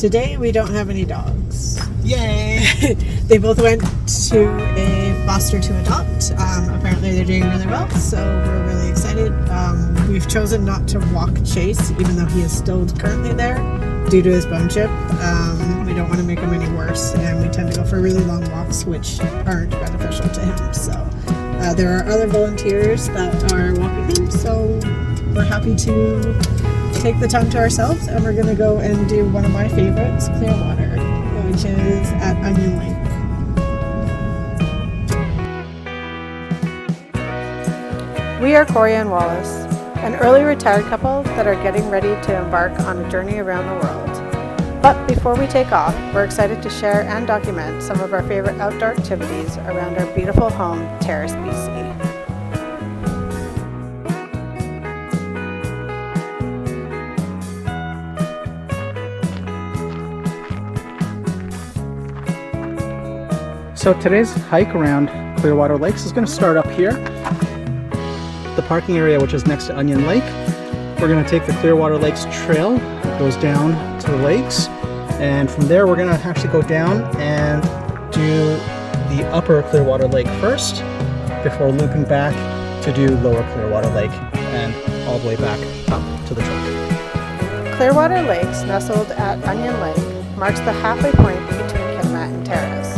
Today we don't have any dogs. Yay! They both went to a foster to adopt. Apparently they're doing really well, so we're really excited. We've chosen not to walk Chase, even though he is still currently there, due to his bone chip. We don't want to make him any worse, and we tend to go for really long walks, which aren't beneficial to him. So there are other volunteers that are walking him, so we're happy to take the time to ourselves, and we're going to go and do one of my favorites, Clearwater, which is at Onion Lake. We are Cory and Wallace, an early retired couple that are getting ready to embark on a journey around the world. But before we take off, we're excited to share and document some of our favorite outdoor activities around our beautiful home, Terrace, BC. So today's hike around Clearwater Lakes is going to start up here, the parking area which is next to Onion Lake. We're going to take the Clearwater Lakes trail that goes down to the lakes, and from there we're going to actually go down and do the upper Clearwater Lake first before looping back to do lower Clearwater Lake and all the way back up to the trail. Clearwater Lakes, nestled at Onion Lake, marks the halfway point between Kitimat and Terrace.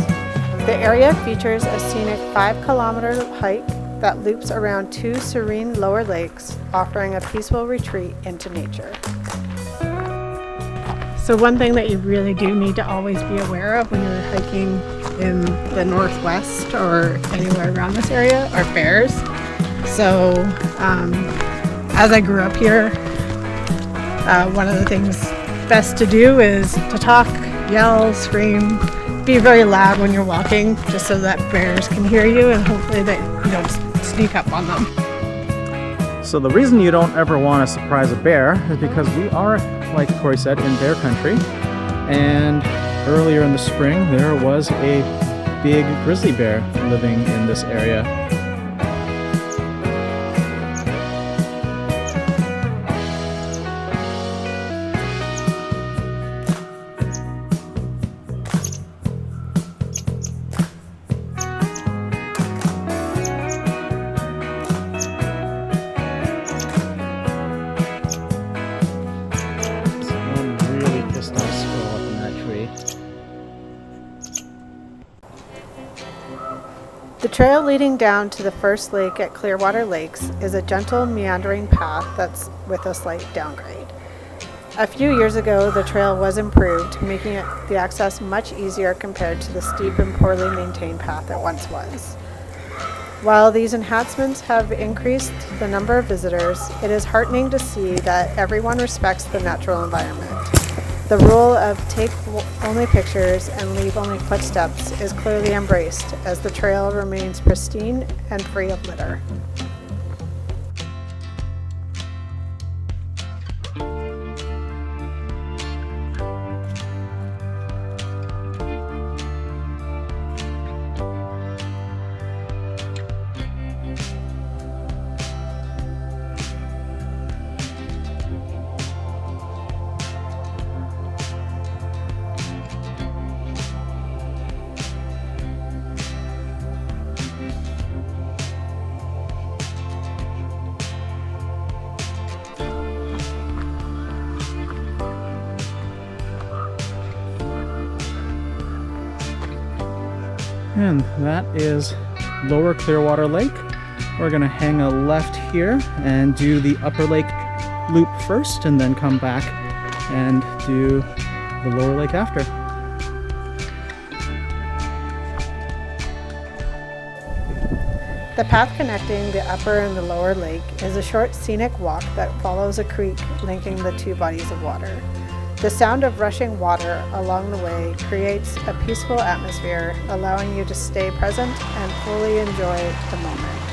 The area features a scenic 5-kilometer hike that loops around 2 serene lower lakes, offering a peaceful retreat into nature. So one thing that you really do need to always be aware of when you're hiking in the northwest or anywhere around this area are bears. So as I grew up here, one of the things best to do is to talk, yell, scream, be very loud when you're walking, just so that bears can hear you and hopefully that you don't sneak up on them. So the reason you don't ever want to surprise a bear is because we are, like Cory said, in bear country, and earlier in the spring there was a big grizzly bear living in this area. The trail leading down to the first lake at Clearwater Lakes is a gentle meandering path that's with a slight downgrade. A few years ago, the trail was improved, making the access much easier compared to the steep and poorly maintained path it once was. While these enhancements have increased the number of visitors, it is heartening to see that everyone respects the natural environment. The rule of take only pictures and leave only footsteps is clearly embraced as the trail remains pristine and free of litter. And that is lower Clearwater Lake. We're gonna hang a left here and do the upper lake loop first, and then come back and do the lower lake after. The path connecting the upper and the lower lake is a short scenic walk that follows a creek linking the two bodies of water. The sound of rushing water along the way creates a peaceful atmosphere, allowing you to stay present and fully enjoy the moment.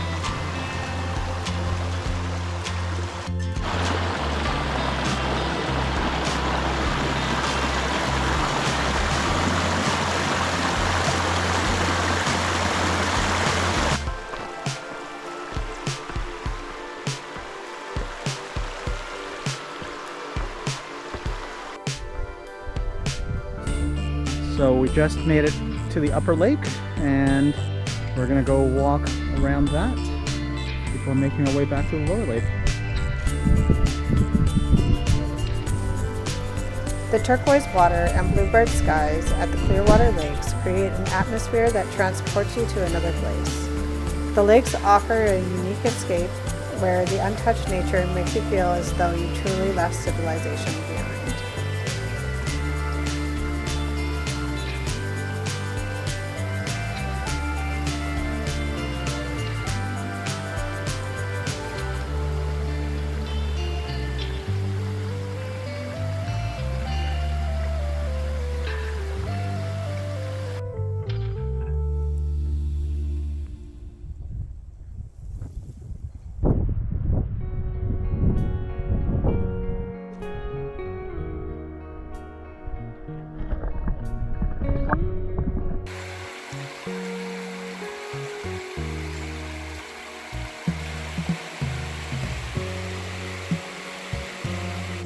So we just made it to the upper lake and we're gonna go walk around that before making our way back to the lower lake. The turquoise water and bluebird skies at the Clearwater Lakes create an atmosphere that transports you to another place. The lakes offer a unique escape where the untouched nature makes you feel as though you truly left civilization behind.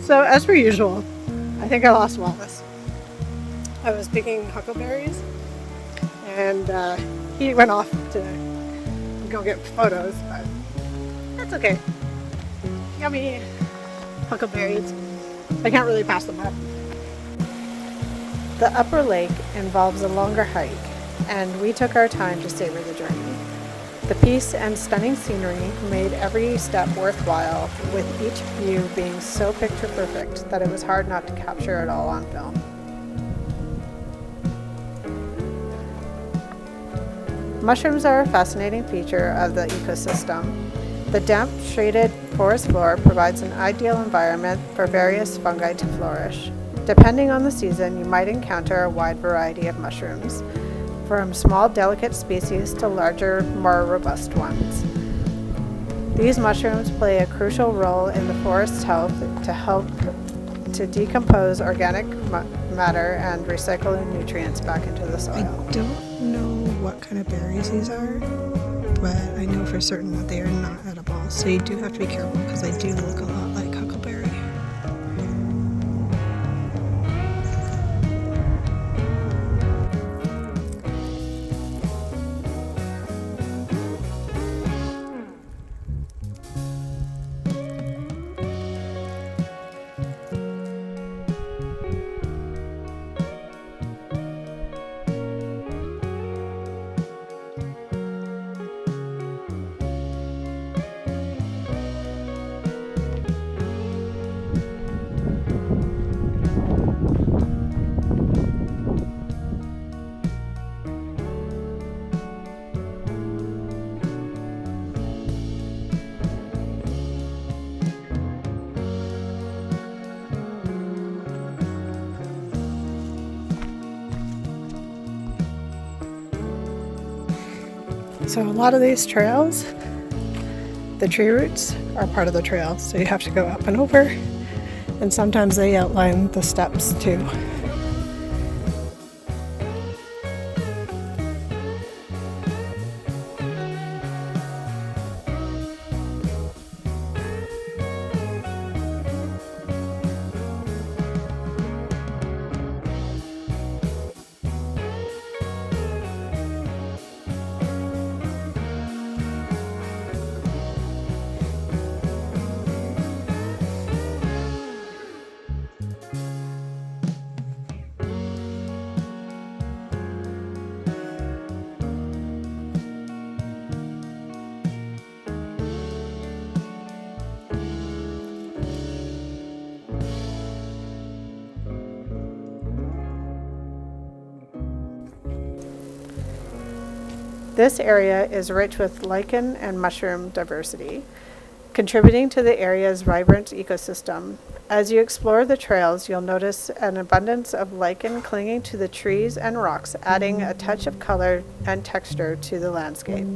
So as per usual, I think I lost Wallace. I was picking huckleberries and he went off to go get photos, but that's okay. Yummy huckleberries. I can't really pass them up. The upper lake involves a longer hike, and we took our time to savor the journey. The peace and stunning scenery made every step worthwhile, with each view being so picture perfect that it was hard not to capture it all on film. Mushrooms are a fascinating feature of the ecosystem. The damp, shaded forest floor provides an ideal environment for various fungi to flourish. Depending on the season, you might encounter a wide variety of mushrooms, from small, delicate species to larger, more robust ones. These mushrooms play a crucial role in the forest's health to help to decompose organic matter and recycle nutrients back into the soil. I don't know what kind of berries these are, but I know for certain that they are not edible. So you do have to be careful because they do look a lot like huckleberry. So a lot of these trails, the tree roots are part of the trail, so you have to go up and over, and sometimes they outline the steps too. This area is rich with lichen and mushroom diversity, contributing to the area's vibrant ecosystem. As you explore the trails, you'll notice an abundance of lichen clinging to the trees and rocks, adding a touch of color and texture to the landscape.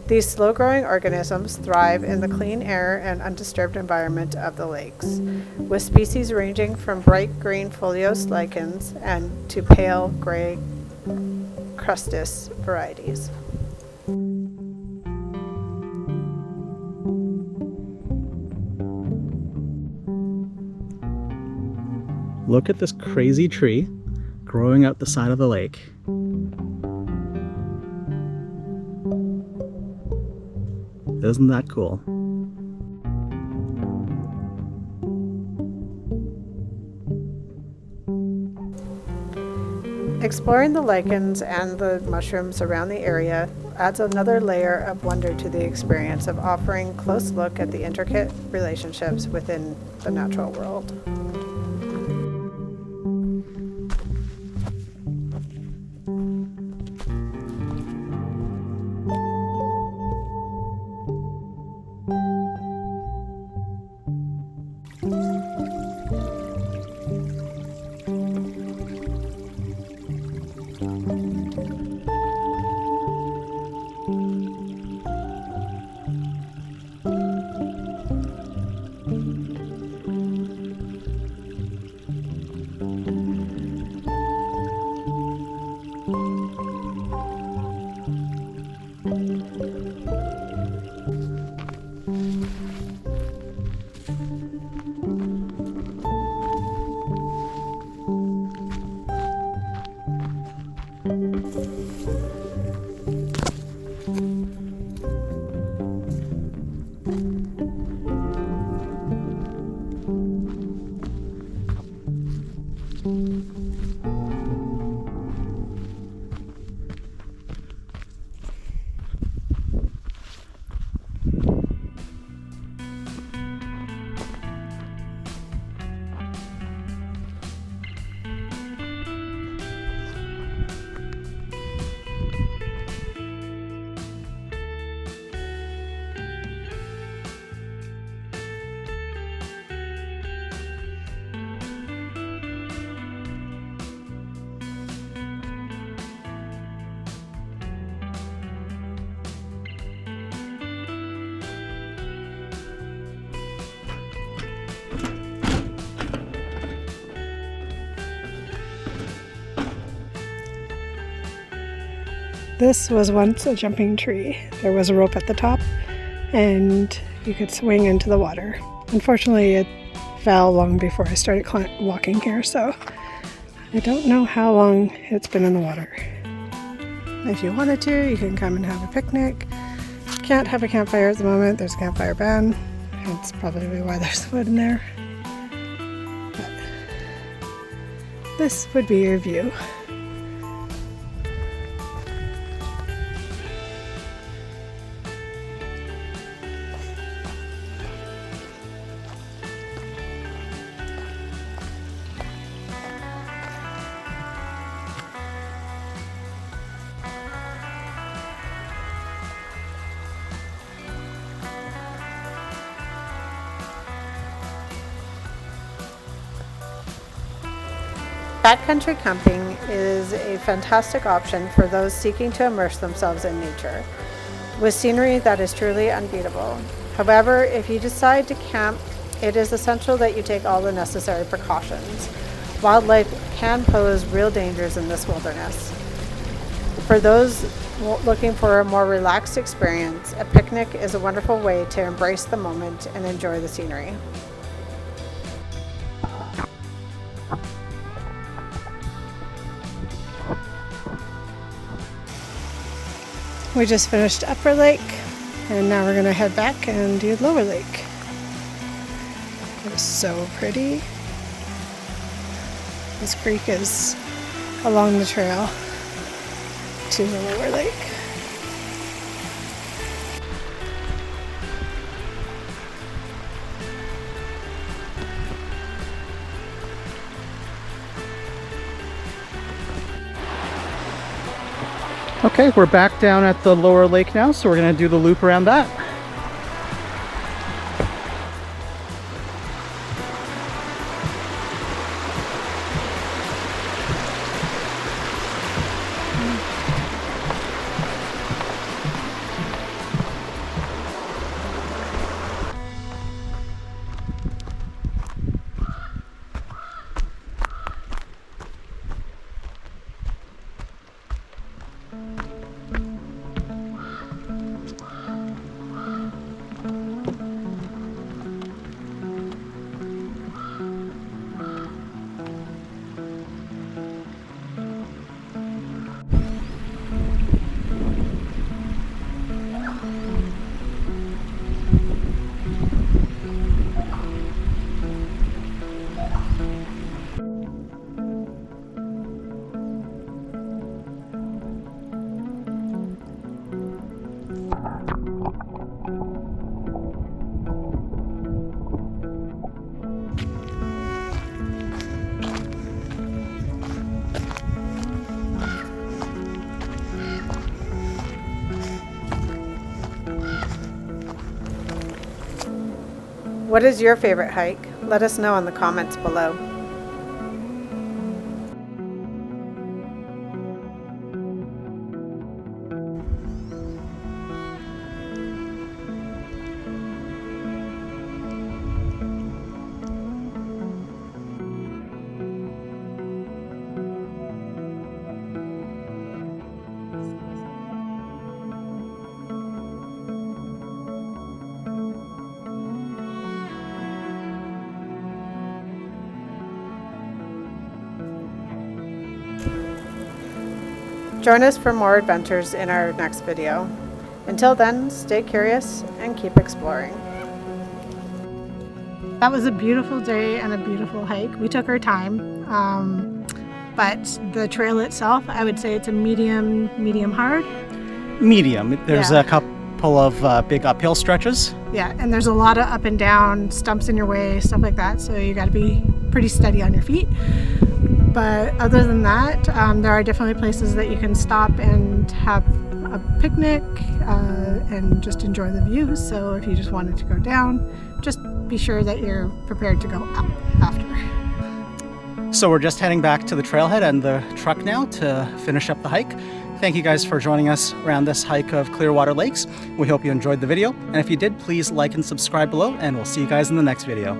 These slow-growing organisms thrive in the clean air and undisturbed environment of the lakes, with species ranging from bright green foliose lichens and to pale gray crustus varieties. Look at this crazy tree growing out the side of the lake. Isn't that cool? Exploring the lichens and the mushrooms around the area adds another layer of wonder to the experience of offering a close look at the intricate relationships within the natural world. This was once a jumping tree. There was a rope at the top and you could swing into the water. Unfortunately, it fell long before I started walking here, so I don't know how long it's been in the water. If you wanted to, you can come and have a picnic. Can't have a campfire at the moment. There's a campfire ban. That's probably why there's wood in there. But this would be your view. Backcountry camping is a fantastic option for those seeking to immerse themselves in nature, with scenery that is truly unbeatable. However, if you decide to camp, it is essential that you take all the necessary precautions. Wildlife can pose real dangers in this wilderness. For those looking for a more relaxed experience, a picnic is a wonderful way to embrace the moment and enjoy the scenery. We just finished Upper Lake, and now we're going to head back and do Lower Lake. It was so pretty. This creek is along the trail to the Lower Lake. Okay, we're back down at the Lower Lake now, so we're going to do the loop around that. What is your favorite hike? Let us know in the comments below. Join us for more adventures in our next video. Until then, stay curious and keep exploring. That was a beautiful day and a beautiful hike. We took our time, but the trail itself, I would say it's a medium hard. Medium. There's Yeah. a couple of big uphill stretches. Yeah, and there's a lot of up and down, stumps in your way, stuff like that. So you got to be pretty steady on your feet. But other than that, there are definitely places that you can stop and have a picnic and just enjoy the views. So if you just wanted to go down, just be sure that you're prepared to go up after. So we're just heading back to the trailhead and the truck now to finish up the hike. Thank you guys for joining us around this hike of Clearwater Lakes. We hope you enjoyed the video. And if you did, please like and subscribe below, and we'll see you guys in the next video.